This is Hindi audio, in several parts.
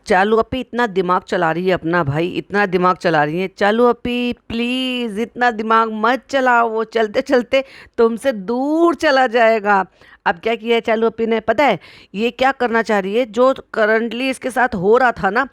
चालू अपी इतना दिमाग चला रही है अपना, भाई इतना दिमाग चला रही है। चालू अपी प्लीज इतना दिमाग मत चलाओ, वो चलते चलते तुमसे दूर चला जाएगा। अब क्या किया है चालू अपी ने पता है, ये क्या करना चाह रही है, जो करंटली इसके साथ हो रहा था ना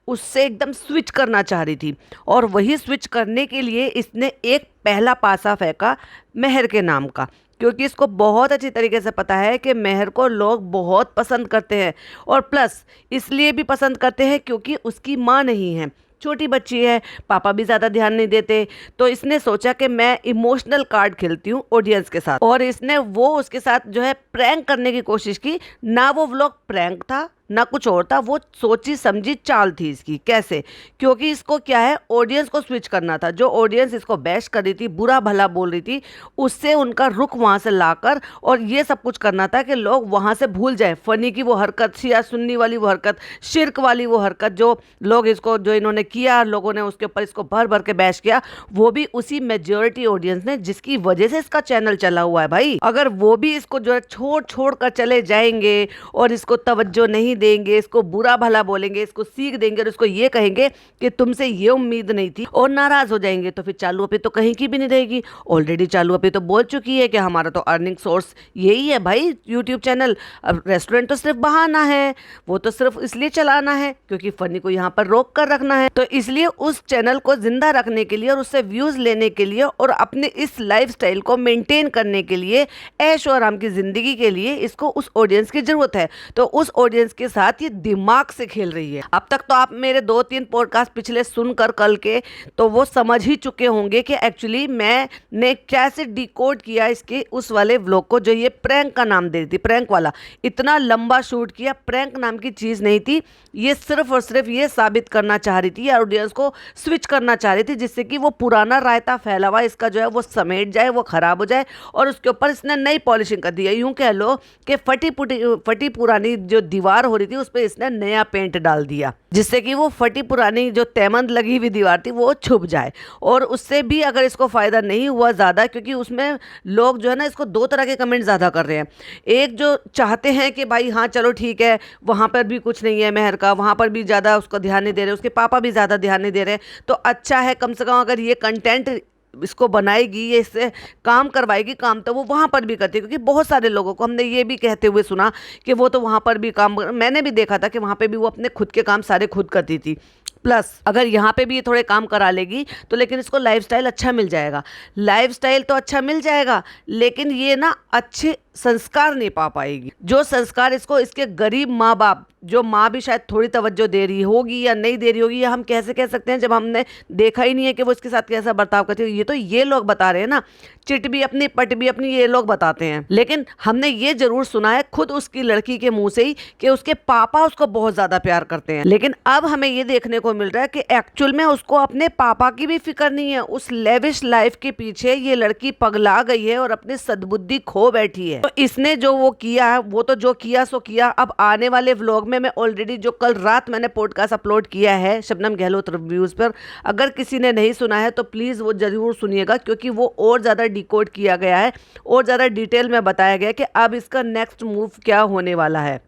उससे एकदम स्विच करना चाह रही थी। और वही स्विच करने के लिए इसने एक पहला पासा फेंका मेहर के नाम का, क्योंकि इसको बहुत अच्छी तरीके से पता है कि मेहर को लोग बहुत पसंद करते हैं। और प्लस इसलिए भी पसंद करते हैं क्योंकि उसकी माँ नहीं है, छोटी बच्ची है, पापा भी ज़्यादा ध्यान नहीं देते। तो इसने सोचा कि मैं इमोशनल कार्ड खेलती हूँ ऑडियंस के साथ, और इसने वो उसके साथ जो है प्रैंक करने की कोशिश की। ना वो व्लॉग प्रैंक था ना कुछ और था, वो सोची समझी चाल थी इसकी। कैसे? क्योंकि इसको क्या है, ऑडियंस को स्विच करना था। जो ऑडियंस इसको बैश कर रही थी, बुरा भला बोल रही थी, उससे उनका रुख वहाँ से लाकर और ये सब कुछ करना था कि लोग वहाँ से भूल जाए फनी की वो हरकत, शिया सुन्नी वाली वो हरकत, शिर्क वाली वो हरकत, जो लोग इसको जो इन्होंने किया, लोगों ने उसके ऊपर इसको भर भर के बैश किया, वो भी उसी मेजोरिटी ऑडियंस ने जिसकी वजह से इसका चैनल चला हुआ है। भाई अगर वो भी इसको जो है छोड़ छोड़ कर चले जाएंगे और इसको तवज्जो नहीं देंगे, इसको बुरा भला बोलेंगे, इसको सीख देंगे और इसको ये कहेंगे कि तुमसे ये उम्मीद नहीं थी और नाराज हो जाएंगे, तो फिर चालू अपी तो कहीं की भी नहीं रहेगी। ऑलरेडी चालू अपी तो बोल चुकी है कि हमारा तो अर्निंग सोर्स यही है भाई, यूट्यूब चैनल। अब रेस्टोरेंट तो सिर्फ बहाना है, वो तो सिर्फ इसलिए चलाना है क्योंकि फनी को यहाँ पर रोक कर रखना है। तो इसलिए उस चैनल को जिंदा रखने के लिए और उससे व्यूज लेने के लिए और अपने इस लाइफस्टाइल को मेंटेन करने के लिए, ऐश और आराम की जिंदगी के लिए इसको उस ऑडियंस की जरूरत है। तो उस ऑडियंस के साथ ये दिमाग से खेल रही है। अब तक तो आप मेरे 2-3 पॉडकास्ट पिछले सुनकर कल के तो वो समझ ही चुके होंगे कि एक्चुअली मैंने कैसे डिकोड किया इसके उस वाले व्लॉग को, जो ये प्रैंक का नाम दे रही थी। प्रैंक वाला इतना लंबा शूट किया, प्रैंक नाम की चीज नहीं थी। ये सिर्फ और सिर्फ ये साबित करना चाह रही थी, ऑडियंस को स्विच करना चाह रही थी, जिससे कि वो पुराना रायता फैला हुआ इसका जो है वो समेट जाए, वो खराब हो जाए और उसके ऊपर इसने नई पॉलिशिंग कर दी है। यूं कह लो कि फटी पुरानी जो दीवार हो रही थी उस पर इसने नया पेंट डाल दिया, जिससे कि वो फटी पुरानी जो तैमंद लगी हुई दीवार थी वो छुप जाए। और उससे भी अगर इसको फायदा नहीं हुआ ज़्यादा, क्योंकि उसमें लोग जो है ना इसको 2 तरह के कमेंट ज़्यादा कर रहे हैं। एक जो चाहते हैं कि भाई हाँ चलो ठीक है, वहाँ पर भी कुछ नहीं है मेहर का, वहाँ पर भी ज़्यादा उसको ध्यान नहीं दे रहे, उसके पापा भी ज़्यादा ध्यान नहीं दे रहे, तो अच्छा है कम से कम अगर ये कंटेंट इसको बनाएगी, ये इससे काम करवाएगी, काम तो वो वहाँ पर भी करती है। क्योंकि बहुत सारे लोगों को हमने ये भी कहते हुए सुना कि वो तो वहाँ पर भी काम, मैंने भी देखा था कि वहाँ पे भी वो अपने खुद के काम सारे खुद करती थी। प्लस अगर यहाँ पे भी ये थोड़े काम करा लेगी तो लेकिन इसको लाइफस्टाइल अच्छा मिल जाएगा। लाइफस्टाइल तो अच्छा मिल जाएगा, लेकिन ये ना अच्छे संस्कार नहीं पा पाएगी। जो संस्कार इसको इसके गरीब माँ बाप, जो माँ भी शायद थोड़ी तवज्जो दे रही होगी या नहीं दे रही होगी, या हम कैसे कह सकते हैं जब हमने देखा ही नहीं है कि वो इसके साथ कैसा बर्ताव करती है। ये तो ये लोग बता रहे हैं ना, चिट भी अपनी पट भी अपनी, ये लोग बताते हैं। लेकिन हमने ये जरूर सुना है खुद उसकी लड़की के मुंह से ही कि उसके पापा उसको बहुत ज्यादा प्यार करते हैं। लेकिन अब हमें ये देखने को मिल रहा है कि एक्चुअल में उसको अपने पापा की भी फिक्र नहीं है। उस लेविश लाइफ के पीछे ये लड़की पगला गई है और अपनी सद्बुद्धि खो बैठी है। तो इसने जो वो किया है, वो तो जो किया सो किया। अब आने वाले व्लॉग में मैं ऑलरेडी जो कल रात मैंने पॉडकास्ट अपलोड किया है शबनम गहलोत रिव्यूज पर, अगर किसी ने नहीं सुना है तो प्लीज वो जरूर सुनिएगा, क्योंकि वो और ज्यादा डिकोड किया गया है और ज्यादा डिटेल में बताया गया है कि अब इसका नेक्स्ट मूव क्या होने वाला है।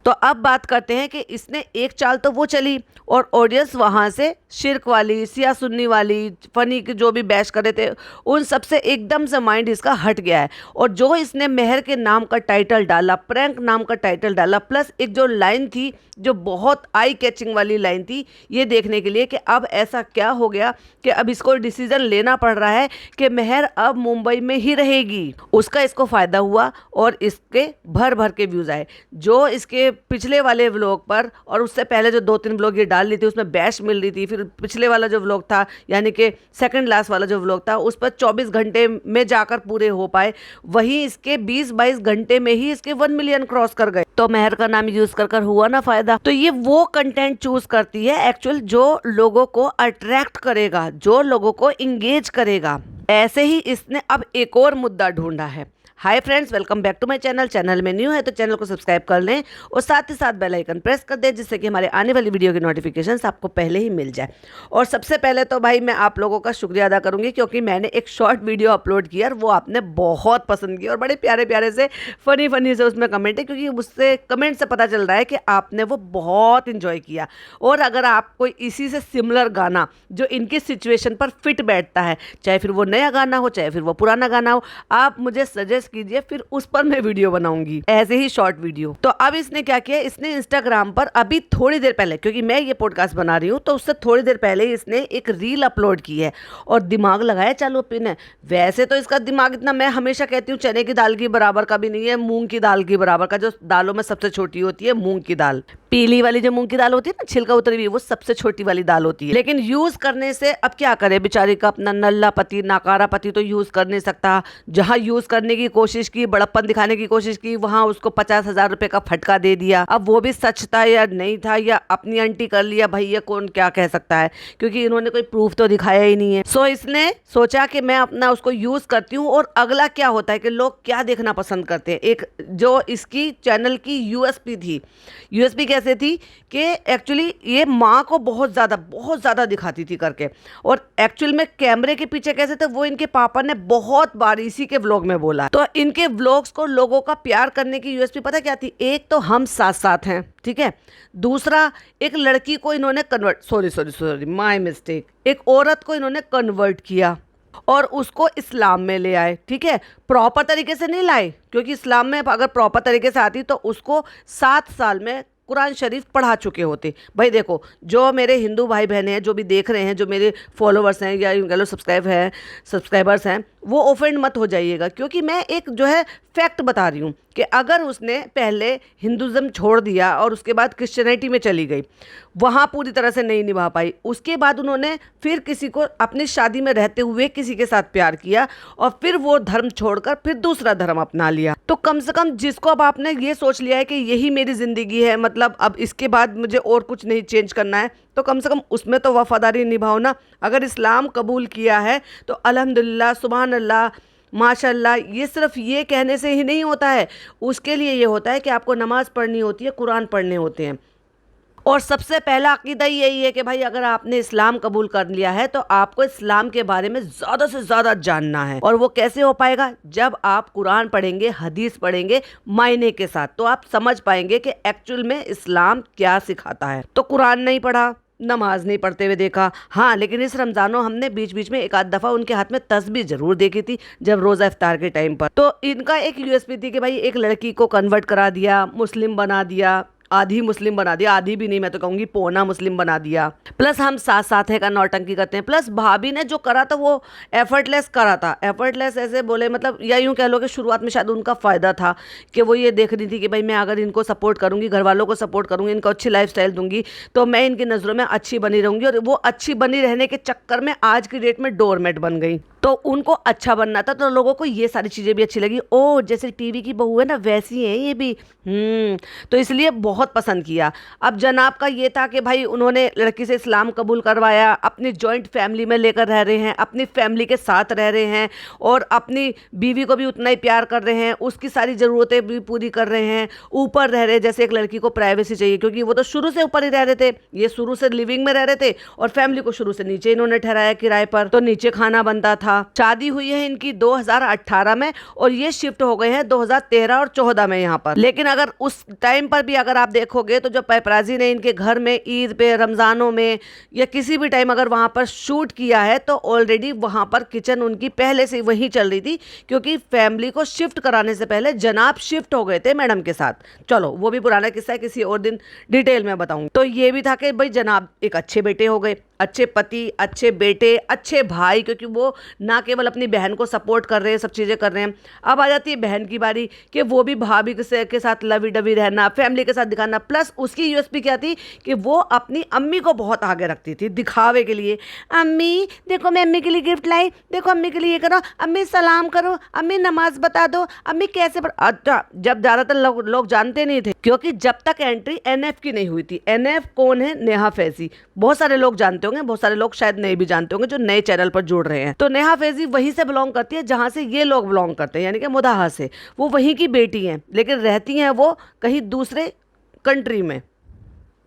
तो अब बात करते हैं कि इसने एक चाल तो वो चली और ऑडियंस वहाँ से शिर्क वाली, सिया सुन्नी वाली, फनी की जो भी बैश कर रहे थे, उन सब से एकदम से माइंड इसका हट गया है। और जो इसने मेहर के नाम का टाइटल डाला, प्रैंक नाम का टाइटल डाला, प्लस एक जो लाइन थी जो बहुत आई कैचिंग वाली लाइन थी, ये देखने के लिए कि अब ऐसा क्या हो गया कि अब इसको डिसीजन लेना पड़ रहा है कि मेहर अब मुंबई में ही रहेगी। उसका इसको फ़ायदा हुआ और इसके भर भर के व्यूज़ आए। जो इसके पिछले वाले व्लॉग पर और उससे पहले जो 2-3 व्लॉग ये डाल ली थी उसमें बैश मिल रही थी, फिर पिछले वाला जो व्लॉग था यानी कि सेकंड लास्ट वाला जो व्लॉग था उस पर 24 घंटे में जाकर पूरे हो पाए, वहीं इसके 20-22 घंटे में ही इसके 1 मिलियन क्रॉस कर गए। तो मेहर का नाम यूज कर हुआ ना फायदा। तो ये वो कंटेंट चूज करती है एक्चुअल जो लोगों को अट्रैक्ट करेगा, जो लोगों को इंगेज करेगा। ऐसे ही इसने अब एक और मुद्दा ढूंढा है। Hi friends, welcome back to my channel. Channel में न्यू है तो चैनल को सब्सक्राइब कर लें और साथ ही साथ बेल आइकन प्रेस कर दें, जिससे कि हमारे आने वाली वीडियो की नोटिफिकेशंस आपको पहले ही मिल जाए। और सबसे पहले तो भाई मैं आप लोगों का शुक्रिया अदा करूंगी, क्योंकि मैंने एक शॉर्ट वीडियो अपलोड किया और वो आपने बहुत पसंद की और बड़े प्यारे प्यारे से फनी से उसमें कमेंट है, क्योंकि उससे कमेंट से पता चल रहा है कि आपने वो बहुत इंजॉय किया। और अगर आप कोई इसी से सिमिलर गाना जो इनकी सिचुएशन पर फिट बैठता है, चाहे फिर वो नया गाना हो चाहे फिर वो पुराना गाना हो, आप मुझे सजेस्ट कीजिए, फिर उस पर मैं वीडियो बनाऊंगी, ऐसे ही शॉर्ट वीडियो। तो अब इसने क्या किया, इसने इंस्टाग्राम पर अभी थोड़ी देर पहले, क्योंकि मैं ये पॉडकास्ट बना रही हूँ तो उससे थोड़ी देर पहले इसने एक रील अपलोड की है और दिमाग लगाया चालू पिन है। वैसे तो इसका दिमाग इतना, मैं हमेशा कहती हूँ, चने की दाल की बराबर का भी नहीं है, मूंग की दाल की बराबर का। जो दालों में सबसे छोटी होती है मूंग की दाल, पीली वाली जो मूंग की दाल होती है ना, छिलका उतरी हुई, वो सबसे छोटी वाली दाल होती है। लेकिन यूज करने से अब क्या करे बेचारी का अपना नल्ला पति नाकारा पति तो यूज कर नहीं सकता। जहां यूज करने की कोशिश की, बड़प्पन दिखाने की कोशिश की, वहां उसको 50,000 रुपए का फटका दे दिया। अब वो भी सच था या नहीं था या अपनी आंटी कर लिया, भाई ये कौन क्या कह सकता है, क्योंकि इन्होंने कोई प्रूफ तो दिखाया ही नहीं है। सो इसने सोचा कि मैं अपना उसको यूज करती हूँ। और अगला क्या होता है कि लोग क्या देखना पसंद करते हैं, एक जो इसकी चैनल की यूएसपी थी। यूएसपी कैसे थी कि एक्चुअली ये माँ को बहुत ज़्यादा दिखाती थी करके, और एक्चुअल में कैमरे के पीछे कैसे थे वो इनके पापा ने बहुत बार इसी के व्लॉग में बोला। तो इनके व्लॉग्स को लोगों का प्यार करने की यूएसपी पता क्या थी, एक तो हम साथ साथ हैं, ठीक है, दूसरा एक लड़की को इन्होंने कन्वर्ट, सॉरी माय मिस्टेक, एक औरत को इन्होंने कन्वर्ट किया और उसको इस्लाम में ले आए। ठीक है, प्रॉपर तरीके से नहीं लाए, क्योंकि इस्लाम में अगर प्रॉपर तरीके से आती तो उसको 7 साल में कुरान शरीफ पढ़ा चुके होते। भाई देखो, जो मेरे हिंदू भाई बहने हैं, जो भी देख रहे हैं, जो मेरे फॉलोवर्स हैं या यूँ कह लो सब्सक्राइबर्स हैं, वो ऑफेंड मत हो जाइएगा, क्योंकि मैं एक जो है फैक्ट बता रही हूँ कि अगर उसने पहले हिंदुज़म छोड़ दिया और उसके बाद क्रिश्चियनिटी में चली गई, वहाँ पूरी तरह से नहीं निभा पाई, उसके बाद उन्होंने फिर किसी को अपनी शादी में रहते हुए किसी के साथ प्यार किया और फिर वो धर्म छोड़कर फिर दूसरा धर्म अपना लिया। तो कम से कम जिसको अब आपने ये सोच लिया है कि यही मेरी ज़िंदगी है, मतलब अब इसके बाद मुझे और कुछ नहीं चेंज करना है, तो कम से कम उसमें तो वफादारी निभाओ ना। अगर इस्लाम कबूल किया है तो अल्हम्दुलिल्लाह, सुभान अल्लाह, माशाल्लाह। ये सिर्फ ये कहने से ही नहीं होता है, उसके लिए ये होता है कि आपको नमाज़ पढ़नी होती है, कुरान पढ़ने होते हैं। और सबसे पहला अकीदा यही है कि भाई अगर आपने इस्लाम कबूल कर लिया है तो आपको इस्लाम के बारे में ज़्यादा से ज़्यादा जानना है। और वो कैसे हो पाएगा, जब आप कुरान पढ़ेंगे, हदीस पढ़ेंगे मायने के साथ, तो आप समझ पाएंगे कि एक्चुअल में इस्लाम क्या सिखाता है। तो कुरान नहीं पढ़ा, नमाज नहीं पढ़ते हुए देखा, हाँ, लेकिन इस रमज़ानों हमने बीच बीच में एक आध दफ़ा उनके हाथ में तस्बीह ज़रूर देखी थी, जब रोज़ा इफ्तार के टाइम पर। तो इनका एक यूएसपी थी कि भाई एक लड़की को कन्वर्ट करा दिया, मुस्लिम बना दिया, आधी मुस्लिम बना दिया, आधी भी नहीं, मैं तो कहूँगी पौना मुस्लिम बना दिया, प्लस हम साथ साथ है का नौटंकी करते हैं, प्लस भाभी ने जो करा था वो एफर्टलेस करा था। एफर्टलेस ऐसे बोले, मतलब या यूँ कह लो कि शुरुआत में शायद उनका फ़ायदा था कि वो ये देख रही थी कि भाई मैं अगर इनको सपोर्ट करूँगी, घर वालों को सपोर्ट करूँगी, इनको अच्छी लाइफस्टाइल दूंगी, तो मैं इनकी नज़रों में अच्छी बनी रहूँगी। और वो अच्छी बनी रहने के चक्कर में आज की डेट में डोरमेट बन गई। तो उनको अच्छा बनना था, तो लोगों को ये सारी चीज़ें भी अच्छी लगी। ओ, जैसे टीवी की बहू है ना, वैसी है ये भी। तो इसलिए बहुत पसंद किया। अब जनाब का ये था कि भाई उन्होंने लड़की से इस्लाम कबूल करवाया, अपनी जॉइंट फैमिली में लेकर रह रहे हैं, अपनी फैमिली के साथ रह रहे हैं और अपनी बीवी को भी उतना ही प्यार कर रहे हैं, उसकी सारी ज़रूरतें भी पूरी कर रहे हैं, ऊपर रह रहे। जैसे एक लड़की को प्राइवेसी चाहिए, क्योंकि वो तो शुरू से ऊपर ही रह रहे थे, ये शुरू से लिविंग में रह रहे थे और फैमिली को शुरू से नीचे इन्होंने ठहराया किराए पर, तो नीचे खाना बनता था। शादी हुई है इनकी 2018 में और ये शिफ्ट हो गए हैं 2013 और 14 में यहाँ पर। लेकिन अगर उस टाइम पर भी अगर आप देखोगे तो जो पैपराजी ने इनके घर में ईद पे, रमज़ानों में या किसी भी टाइम अगर वहाँ पर शूट किया है, तो ऑलरेडी वहाँ पर किचन उनकी पहले से वहीं चल रही थी, क्योंकि फैमिली को शिफ्ट कराने से पहले जनाब शिफ्ट हो गए थे मैडम के साथ। चलो वो भी पुराना किस्सा है, किसी और दिन डिटेल में बताऊंगी। तो ये भी था कि भाई जनाब एक अच्छे बेटे हो गए, अच्छे पति, अच्छे बेटे, अच्छे भाई, क्योंकि वो ना केवल अपनी बहन को सपोर्ट कर रहे हैं, सब चीज़ें कर रहे हैं। अब आ जाती है बहन की बारी कि वो भी भाभी के साथ लवी डवी रहना, फैमिली के साथ दिखाना। प्लस उसकी यूएसपी क्या थी कि वो अपनी अम्मी को बहुत आगे रखती थी दिखावे के लिए। अम्मी देखो, मैं अम्मी के लिए गिफ्ट लाई, देखो अम्मी के लिए ये करो, अम्मी सलाम करो, अम्मी नमाज बता दो, अम्मी कैसे अच्छा, जब ज़्यादातर लोग जानते नहीं थे, क्योंकि जब तक एंट्री एनएफ की नहीं हुई थी। एनएफ कौन है? नेहा फैज़ी। बहुत सारे लोग जानते जानते होंगे, बहुत सारे लोग शायद नहीं भी जानते होंगे जो नए चैनल पर जुड़ रहे हैं। तो नेहा फैजी वहीं से बिलोंग करती है जहां से ये लोग बिलोंग करते हैं, यानी कि मुदाहा से। वो वहीं की बेटी हैं, लेकिन रहती हैं वो कहीं दूसरे कंट्री में।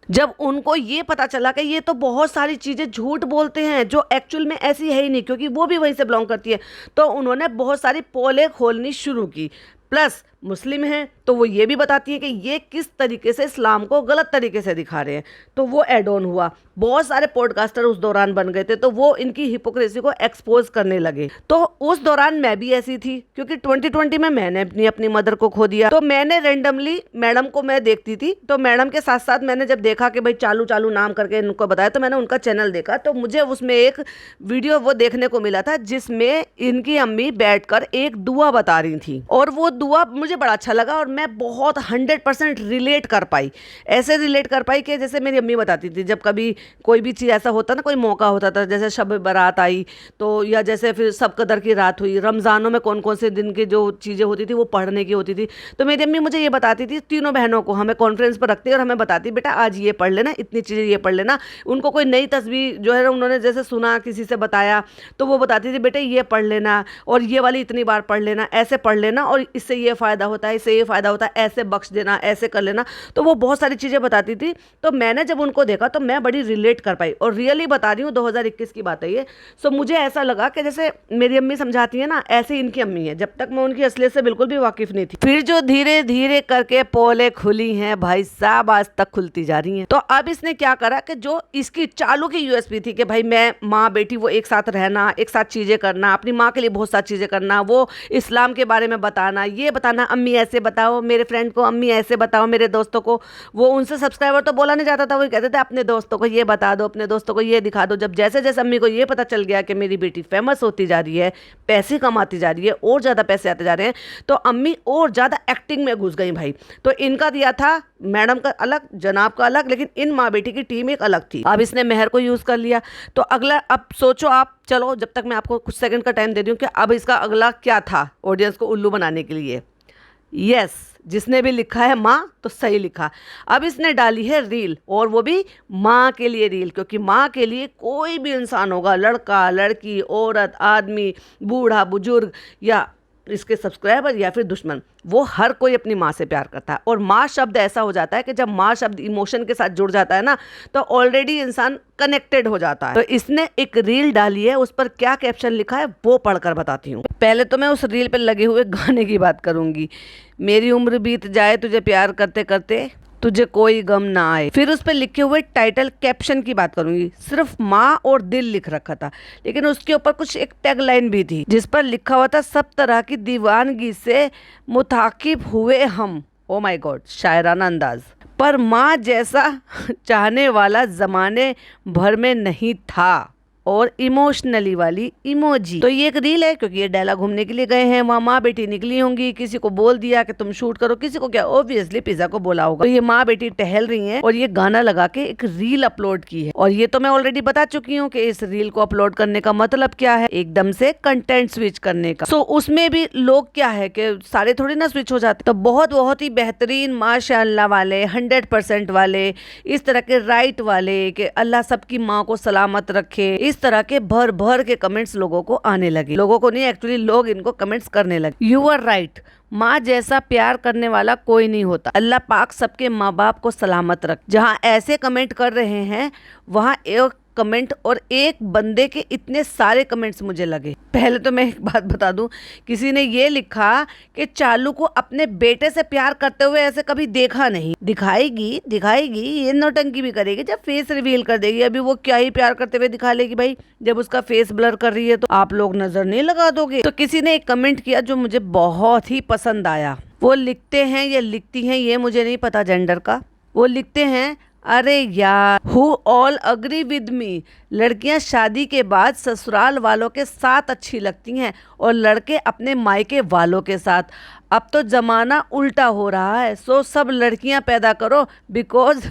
जब उनको ये पता चला कि ये तो बहुत सारी चीज़ें झूठ बोलते हैं जो एक्चुअल में ऐसी है ही नहीं, क्योंकि वो भी वहीं से बिलोंग करती है, तो उन्होंने बहुत सारी पोलें खोलनी शुरू की। प्लस मुस्लिम हैं तो वो ये भी बताती है कि ये किस तरीके से इस्लाम को गलत तरीके से दिखा रहे हैं, तो वो ऐड ऑन हुआ। बहुत सारे पॉडकास्टर उस दौरान बन गए थे, तो वो इनकी हिपोक्रेसी को एक्सपोज करने लगे। तो उस दौरान मैं भी ऐसी थी, क्योंकि 2020 में मैंने अपनी मदर को खो दिया। तो मैंने रेंडमली मैडम को मैं देखती थी, तो मैडम के साथ साथ मैंने जब देखा कि भाई चालू चालू नाम करके इनको बताया, तो मैंने उनका चैनल देखा। तो मुझे उसमें एक वीडियो वो देखने को मिला था जिसमें इनकी अम्मी बैठकर एक दुआ बता रही थी, और वो दुआ मुझे बड़ा अच्छा लगा और मैं बहुत 100% रिलेट कर पाई। ऐसे रिलेट कर पाई कि जैसे मेरी अम्मी बताती थी, जब कभी कोई भी चीज़ ऐसा होता ना, कोई मौका होता था, जैसे शब बारात आई तो, या जैसे फिर सब कदर की रात हुई, रमज़ानों में कौन कौन से दिन की जो चीज़ें होती थी वो पढ़ने की होती थी, तो मेरी अम्मी मुझे ये बताती थी, तीनों बहनों को हमें कॉन्फ्रेंस पर रखती और हमें बताती, बेटा आज ये पढ़ लेना, इतनी चीज़ें ये पढ़ लेना। उनको कोई नई तस्वीर जो है उन्होंने जैसे सुना, किसी से बताया, तो वो बताती थी बेटे ये पढ़ लेना, और ये वाली इतनी बार पढ़ लेना, ऐसे पढ़ लेना, और इससे ये फ़ायदा होता है, इससे ये फ़ायदा होता है, ऐसे बख्श देना, ऐसे कर लेना। तो वो बहुत सारी चीज़ें बताती थी। तो मैंने जब उनको देखा तो मैं बड़ी रिलेट कर पाई, और रियली बता रही हूँ 2021 की बात है ये। सो मुझे ऐसा लगा कि जैसे मेरी अम्मी समझाती है ना, ऐसे ही इनकी अम्मी है। जब तक मैं उनकी असलियत से बिल्कुल भी वाकिफ नहीं थी, फिर जो धीरे धीरे करके पोले खुली हैं भाई साहब, आज तक खुलती जा रही हैं। तो अब इसने क्या करा कि जो इसकी चालू की यूएसपी थी कि भाई मैं माँ बेटी वो एक साथ रहना, एक साथ चीज़ें करना, अपनी माँ के लिए बहुत सारी चीज़ें करना, वो इस्लाम के बारे में बताना, ये बताना अम्मी ऐसे बताओ, मेरे फ्रेंड को अम्मी ऐसे बताओ, मेरे दोस्तों को, वो उनसे सब्सक्राइबर तो बोला नहीं जाता था, वो कहते थे अपने दोस्तों को ये बता दो, अपने दोस्तों को ये दिखा दो। जब जैसे जैसे अम्मी को ये पता चल गया कि मेरी बेटी फेमस होती जा रही है, पैसे कमाती जा रही है, और ज़्यादा पैसे आते जा रहे हैं, तो अम्मी और ज़्यादा एक्टिंग में घुस गई भाई। तो इनका दिया था मैडम का अलग, जनाब का अलग, लेकिन इन माँ बेटी की टीम एक अलग थी। अब इसने मेहर को यूज़ कर लिया। तो अगला अब सोचो आप, चलो जब तक मैं आपको कुछ सेकंड का टाइम दे रही हूँ कि अब इसका अगला क्या था ऑडियंस को उल्लू बनाने के लिए। यस, जिसने भी लिखा है माँ तो सही लिखा। अब इसने डाली है रील, और वो भी माँ के लिए रील, क्योंकि माँ के लिए कोई भी इंसान होगा, लड़का लड़की औरत आदमी बूढ़ा बुजुर्ग या इसके सब्सक्राइबर या फिर दुश्मन, वो हर कोई अपनी माँ से प्यार करता है। और माँ शब्द ऐसा हो जाता है कि जब माँ शब्द इमोशन के साथ जुड़ जाता है ना, तो ऑलरेडी इंसान कनेक्टेड हो जाता है। तो इसने एक रील डाली है, उस पर क्या कैप्शन लिखा है वो पढ़कर बताती हूँ। पहले तो मैं उस रील पर लगे हुए गाने की बात करूंगी, मेरी उम्र बीत जाए तुझे प्यार करते करते, तुझे कोई गम ना आए। फिर उस पर लिखे हुए टाइटल कैप्शन की बात करूंगी। सिर्फ माँ और दिल लिख रखा था, लेकिन उसके ऊपर कुछ एक टैगलाइन भी थी जिस पर लिखा हुआ था, सब तरह की दीवानगी से मुताकिब हुए हम। ओ माय गॉड, शायराना अंदाज। पर माँ जैसा चाहने वाला जमाने भर में नहीं था। और इमोशनली वाली इमोजी। तो ये एक रील है, क्योंकि ये डायलॉग घूमने के लिए गए हैं, वहाँ माँ बेटी निकली होंगी, किसी को बोल दिया कि तुम शूट करो, किसी को क्या, ऑब्वियसली पिज्जा को बोला होगा। तो ये माँ बेटी टहल रही हैं और ये गाना लगा के एक रील अपलोड की है। और ये तो मैं ऑलरेडी बता चुकी हूँ कि इस रील को अपलोड करने का मतलब क्या है, एकदम से कंटेंट स्विच करने का। सो उसमें भी लोग क्या है कि सारे थोड़ी ना स्विच हो जाते, तो बहुत ही बेहतरीन माशाअल्लाह वाले 100% वाले, इस तरह के राइट वाले कि अल्लाह सबकी माँ को सलामत रखे, इस तरह के भर भर के कमेंट्स लोगों को आने लगे। लोगों को नहीं, एक्चुअली लोग इनको कमेंट्स करने लगे। यू आर राइट, माँ जैसा प्यार करने वाला कोई नहीं होता। अल्लाह पाक सबके माँ बाप को सलामत रख। जहाँ ऐसे कमेंट कर रहे हैं वहाँ एक कमेंट और एक बंदे के इतने सारे कमेंट्स मुझे लगे। पहले तो मैं एक बात बता दूं, किसी ने ये लिखा कि चालू को अपने बेटे से प्यार करते हुए ऐसे कभी देखा नहीं। दिखाएगी ये नौटंकी भी करेगी जब फेस रिवील कर देगी। अभी वो क्या ही प्यार करते हुए दिखा लेगी भाई, जब उसका फेस ब्लर कर रही है तो आप लोग नजर नहीं लगा दोगे। तो किसी ने एक कमेंट किया जो मुझे बहुत ही पसंद आया। वो लिखते हैं या लिखती हैं, ये मुझे नहीं पता जेंडर का। वो लिखते हैं, अरे यार, who all agree with me, लड़कियां शादी के बाद ससुराल वालों के साथ अच्छी लगती हैं और लड़के अपने मायके वालों के साथ। अब तो जमाना उल्टा हो रहा है, सो सब लड़कियां पैदा करो, बिकॉज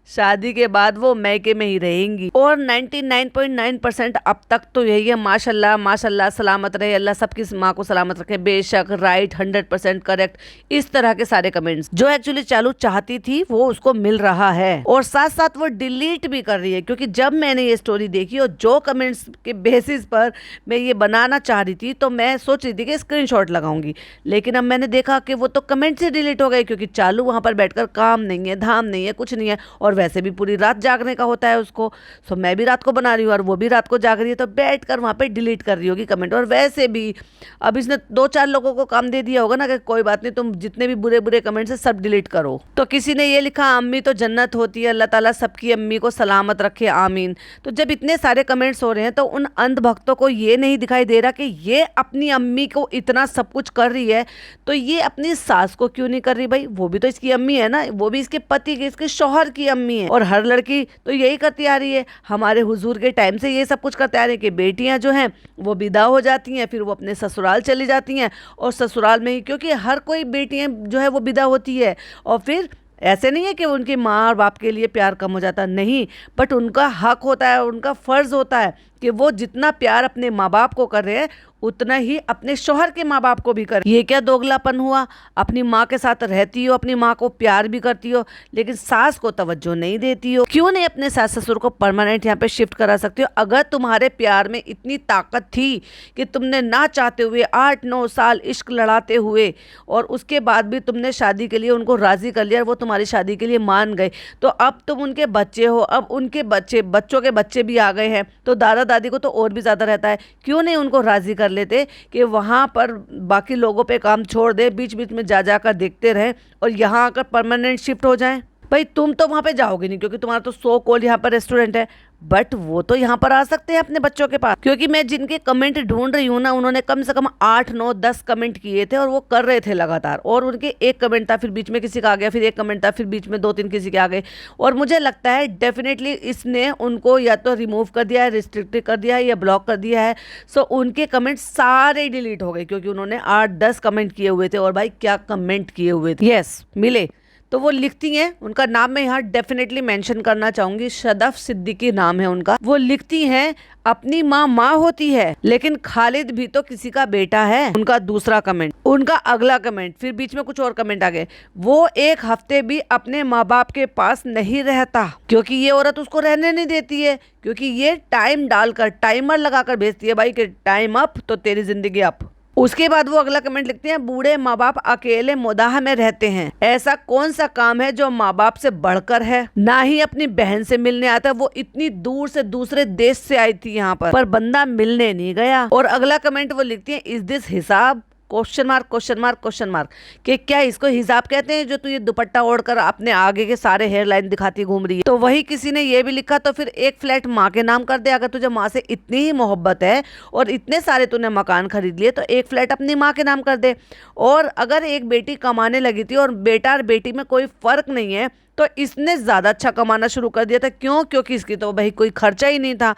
शादी के बाद वो मैके में ही रहेंगी। और 99.9% अब तक तो यही है, माशाल्लाह माशाल्लाह, सलामत रहे अल्लाह, सबकी माँ को सलामत रखे, बेशक, राइट, 100% करेक्ट, इस तरह के सारे कमेंट्स जो एक्चुअली चालू चाहती थी वो उसको मिल रहा है। और साथ साथ वो डिलीट भी कर रही है, क्योंकि जब मैंने ये स्टोरी देखी और जो कमेंट्स के बेसिस पर मैं ये बनाना चाह रही थी, तो मैं सोच रही थी कि स्क्रीनशॉट लगाऊंगी, लेकिन अब मैंने देखा कि वो तो कमेंट से डिलीट हो गए, क्योंकि चालू वहां पर बैठकर काम नहीं है, धाम नहीं है, कुछ नहीं है, और वैसे भी पूरी रात जागने का होता है उसको। सो मैं भी रात को बना रही हूँ और वो भी रात को जाग रही है, तो बैठ कर वहाँ पे डिलीट कर रही होगी कमेंट। और वैसे भी अब इसने 2-4 लोगों को काम दे दिया होगा ना कि कोई बात नहीं, तुम जितने भी बुरे बुरे कमेंट्स है सब डिलीट करो। तो किसी ने ये लिखा, अम्मी तो जन्नत होती है, अल्लाह ताला सबकी अम्मी को सलामत रखे, आमीन। तो जब इतने सारे कमेंट्स हो रहे हैं, तो उन अंध भक्तों को ये नहीं दिखाई दे रहा कि ये अपनी अम्मी को इतना सब कुछ कर रही है, तो ये अपनी सास को क्यों नहीं कर रही? भाई वो भी तो इसकी अम्मी है ना, वो भी इसके पति की, इसके शौहर की अम्मी है। और हर लड़की तो यही करती आ रही है, हमारे हुजूर के टाइम से ये सब कुछ करते आ रहे हैं कि बेटियां जो हैं वो विदा हो जाती हैं, फिर वो अपने ससुराल चली जाती हैं, और ससुराल में ही, क्योंकि हर कोई बेटियां जो है वो विदा होती है, और फिर ऐसे नहीं है कि उनकी माँ और बाप के लिए प्यार कम हो जाता, नहीं, बट उनका हक होता है, उनका फ़र्ज़ होता है कि वो जितना प्यार अपने माँ बाप को कर रहे हैं उतना ही अपने शौहर के माँ बाप को भी कर। ये क्या दोगलापन हुआ? अपनी माँ के साथ रहती हो, अपनी माँ को प्यार भी करती हो, लेकिन सास को तवज्जो नहीं देती हो। क्यों नहीं अपने सास ससुर को परमानेंट यहाँ पे शिफ्ट करा सकती हो? अगर तुम्हारे प्यार में इतनी ताकत थी कि तुमने ना चाहते हुए 8-9 साल इश्क लड़ाते हुए और उसके बाद भी तुमने शादी के लिए उनको राज़ी कर लिया और वो तुम्हारी शादी के लिए मान गए, तो अब तुम उनके बच्चे हो, अब उनके बच्चों के बच्चे भी आ गए हैं, तो दादा दादी को तो और भी ज़्यादा रहता है, क्यों नहीं उनको राज़ी कर लेते कि वहाँ पर बाकी लोगों पे काम छोड़ दे, बीच बीच में जा कर देखते रहें और यहाँ आकर परमानेंट शिफ्ट हो जाएं। भाई तुम तो वहाँ पे जाओगे नहीं, क्योंकि तुम्हारा तो सो कॉल यहाँ पर रेस्टोरेंट है, बट वो तो यहाँ पर आ सकते हैं अपने बच्चों के पास। क्योंकि मैं जिनके कमेंट ढूंढ रही हूँ ना, उन्होंने कम से कम 8-9-10 कमेंट किए थे और वो कर रहे थे लगातार, और उनके एक कमेंट था, फिर बीच में किसी का आ गया, फिर एक कमेंट था, फिर बीच में 2-3 किसी के आ गए, और मुझे लगता है डेफिनेटली इसने उनको या तो रिमूव कर दिया है, रिस्ट्रिक्ट कर दिया है, या ब्लॉक कर दिया है। सो उनके कमेंट सारे डिलीट हो गए, क्योंकि उन्होंने 8-10 कमेंट किए हुए थे, और भाई क्या कमेंट किए हुए थे। यस, मिले। तो वो लिखती हैं, उनका नाम मैं यहाँ डेफिनेटली मेंशन करना चाहूंगी, सदफ सिद्दीकी नाम है उनका। वो लिखती हैं, अपनी माँ माँ होती है, लेकिन खालिद भी तो किसी का बेटा है। उनका दूसरा कमेंट, उनका अगला कमेंट, फिर बीच में कुछ और कमेंट आ गए। वो 1 हफ्ते भी अपने माँ बाप के पास नहीं रहता, क्योंकि ये औरत उसको रहने नहीं देती है, क्योंकि ये टाइम डालकर, टाइमर लगाकर भेजती है भाई कि टाइम अप तो तेरी जिंदगी अप। उसके बाद वो अगला कमेंट लिखते हैं, बूढ़े माँ बाप अकेले मोदाह में रहते हैं, ऐसा कौन सा काम है जो माँ बाप से बढ़कर है? ना ही अपनी बहन से मिलने आता, वो इतनी दूर से दूसरे देश से आई थी यहाँ पर बंदा मिलने नहीं गया। और अगला कमेंट वो लिखती है, इज दिस हिसाब? Question mark question mark question mark, कि क्या इसको हिसाब कहते हैं जो तू ये दुपट्टा ओढ़कर अपने आगे के सारे हेयर लाइन दिखाती घूम रही है? तो वही किसी ने ये भी लिखा, तो फिर एक फ्लैट माँ के नाम कर दे, अगर तुझे माँ से इतनी ही मोहब्बत है और इतने सारे तूने मकान खरीद लिए, तो एक फ्लैट अपनी माँ के नाम कर दे। और अगर एक बेटी कमाने लगी थी और बेटा और बेटी में कोई फर्क नहीं है, तो इसने ज्यादा अच्छा कमाना शुरू कर दिया था। क्यों? क्योंकि इसकी तो भाई कोई खर्चा ही नहीं था।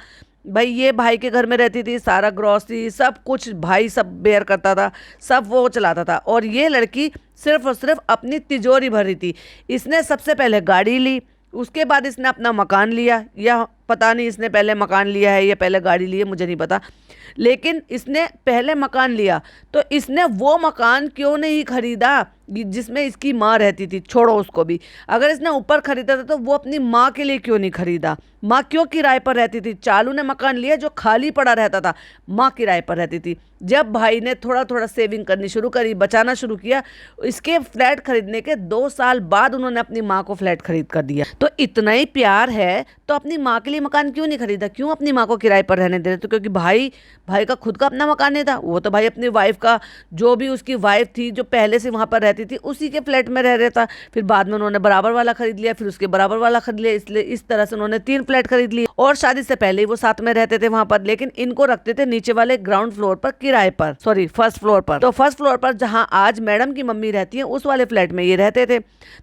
भाई ये भाई के घर में रहती थी, सारा ग्रॉसरी सब कुछ भाई सब बेयर करता था, सब वो चलाता था, और ये लड़की सिर्फ और सिर्फ अपनी तिजोरी भर रही थी। इसने सबसे पहले गाड़ी ली, उसके बाद इसने अपना मकान लिया, या पता नहीं इसने पहले मकान लिया है या पहले गाड़ी ली है, मुझे नहीं पता, लेकिन इसने पहले मकान लिया। तो इसने वो मकान क्यों नहीं खरीदा जिसमें इसकी माँ रहती थी? छोड़ो उसको भी, अगर इसने ऊपर खरीदा था तो वो अपनी माँ के लिए क्यों नहीं खरीदा? माँ क्यों किराए पर रहती थी? चालू ने मकान लिया जो खाली पड़ा रहता था, माँ किराए पर रहती थी। जब भाई ने थोड़ा थोड़ा सेविंग करनी शुरू करी, बचाना शुरू किया, इसके फ्लैट खरीदने के 2 साल बाद उन्होंने अपनी माँ को फ्लैट खरीद कर दिया। तो इतना ही प्यार है तो अपनी माँ के लिए मकान क्यों नहीं खरीदा? क्यों अपनी माँ को किराए पर रहने दे रहे? तो क्योंकि भाई का खुद का अपना मकान नहीं था, वो तो भाई अपनी वाइफ का, जो भी उसकी वाइफ थी जो पहले से वहाँ पर रहती थी, उसी के फ्लैट में रह रहा था। फिर बाद में उन्होंने बराबर वाला खरीद लिया, फिर उसके बराबर वाला खरीद लिया, इसलिए इस तरह से उन्होंने 3 फ्लैट खरीद लिए। और शादी से पहले ही वो साथ में रहते थे वहाँ पर, लेकिन इनको रखते थे नीचे वाले ग्राउंड फ्लोर पर किराए पर, सॉरी फर्स्ट फ्लोर पर। तो फर्स्ट फ्लोर पर जहाँ आज मैडम की मम्मी रहती है, उस वाले फ्लैट में ये रहते थे।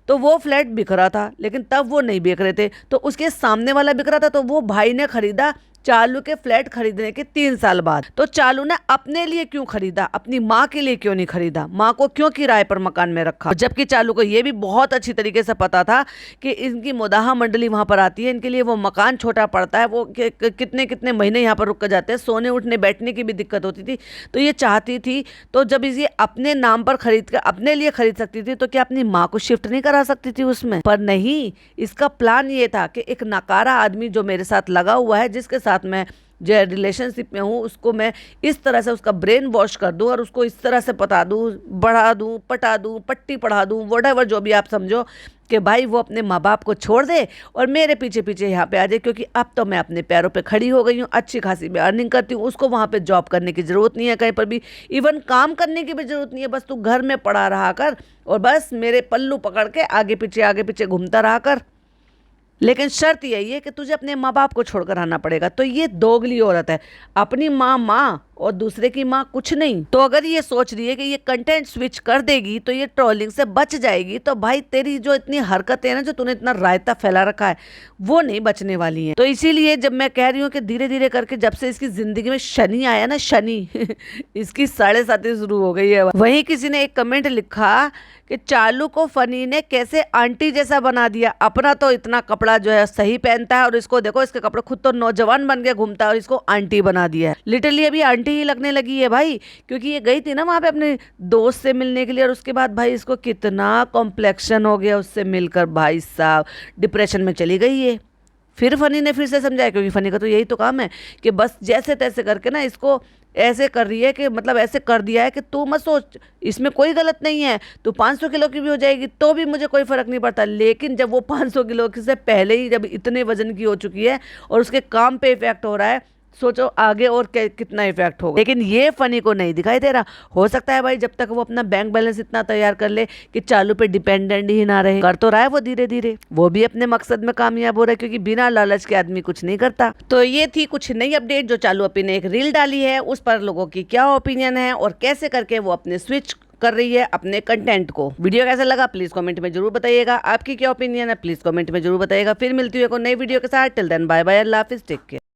तो वो फ्लैट बिक रहा था, लेकिन तब वो नहीं बेच रहे थे, तो उसके सामने वाला बिक रहा था, तो वो भाई ने खरीदा चालू के फ्लैट खरीदने के 3 साल बाद। तो चालू ने अपने लिए क्यों खरीदा, अपनी माँ के लिए क्यों नहीं खरीदा, माँ को क्यों किराए पर मकान में रखा, जबकि चालू को यह भी बहुत अच्छी तरीके से पता था कि इनकी मुदाहा मंडली वहां पर आती है, इनके लिए वो मकान छोटा पड़ता है, वो कितने कितने महीने यहाँ पर रुक कर जाते हैं, सोने उठने बैठने की भी दिक्कत होती थी। तो ये चाहती थी, तो जब ये अपने नाम पर खरीद कर अपने लिए खरीद सकती थी तो क्या अपनी माँ को शिफ्ट नहीं करा सकती थी उसमें? पर नहीं, इसका प्लान ये था कि एक नकारा आदमी जो मेरे साथ लगा हुआ है, जिसके साथ मैं जो रिलेशनशिप में हूँ, उसको मैं इस तरह से उसका ब्रेन वॉश कर दूँ और उसको इस तरह से पता दूँ, बढ़ा दूँ, पटा दूँ, पट्टी पढ़ा दूँ, व्हाटएवर जो भी आप समझो, कि भाई वो अपने माँ बाप को छोड़ दे और मेरे पीछे पीछे यहाँ पे आ जाए, क्योंकि अब तो मैं अपने पैरों पे खड़ी हो गई हूँ, अच्छी खासी मैं अर्निंग करती हूँ, उसको वहाँ पे जॉब करने की ज़रूरत नहीं है, कहीं पर भी इवन काम करने की भी ज़रूरत नहीं है, बस तू घर में पड़ा रहा कर और बस मेरे पल्लू पकड़ के आगे पीछे घूमता रहा कर। लेकिन शर्त यही है कि तुझे अपने माँ बाप को छोड़कर आना पड़ेगा। तो ये दोगली औरत है, अपनी माँ माँ और दूसरे की माँ कुछ नहीं। तो अगर ये सोच रही है कि ये कंटेंट स्विच कर देगी तो ये ट्रोलिंग से बच जाएगी, तो भाई तेरी जो इतनी हरकतें हैं ना, जो तूने इतना रायता फैला रखा है, वो नहीं बचने वाली है। तो इसीलिए जब मैं कह रही हूँ कि धीरे धीरे करके जब से इसकी जिंदगी में शनि आया ना, शनि इसकी 7.5 शुरू हो गई है। वहीं किसी ने एक कमेंट लिखा कि चालू को फनी ने कैसे आंटी जैसा बना दिया, अपना तो इतना कपड़ा जो है सही पहनता है और इसको देखो, इसके कपड़े, खुद तो नौजवान बन के घूमता है और इसको आंटी बना दिया है। लिटरली अभी आंटी ही लगने लगी है भाई, क्योंकि ये गई थी ना वहां पे अपने दोस्त से मिलने के लिए और उसके बाद भाई इसको कितना कॉम्प्लेक्शन हो गया उससे मिलकर, भाई साहब डिप्रेशन में चली गई है। फिर फनी ने फिर से समझाया, क्योंकि फनी का तो यही तो काम है कि बस जैसे तैसे करके ना इसको ऐसे कर रही है कि मतलब ऐसे कर दिया है कि तू मत सोच, इसमें कोई गलत नहीं है, तू 500 किलो की भी हो जाएगी तो भी मुझे कोई फर्क नहीं पड़ता। लेकिन जब वो 500 किलो से पहले ही जब इतने वजन की हो चुकी है और उसके काम पे इफेक्ट हो रहा है, सोचो आगे और कितना इफेक्ट होगा। लेकिन ये फनी को नहीं दिखाई दे रहा। हो सकता है भाई जब तक वो अपना बैंक बैलेंस इतना तैयार कर ले कि चालू पे डिपेंडेंट ही ना रहे। कर तो रहा है वो धीरे धीरे, वो भी अपने मकसद में कामयाब हो रहा है, क्योंकि बिना लालच के आदमी कुछ नहीं करता। तो ये थी कुछ नई अपडेट जो चालू अपी ने एक रील डाली है, उस पर लोगों की क्या ओपिनियन है और कैसे करके वो अपने स्विच कर रही है अपने कंटेंट को। वीडियो कैसा लगा प्लीज कमेंट में जरूर बताइएगा, आपकी क्या ओपिनियन है प्लीज कमेंट में जरूर बताइएगा। फिर मिलती है कोई नई वीडियो के साथ, टिल देन बाय बाय, अल्लाह हाफिज, टेक केयर।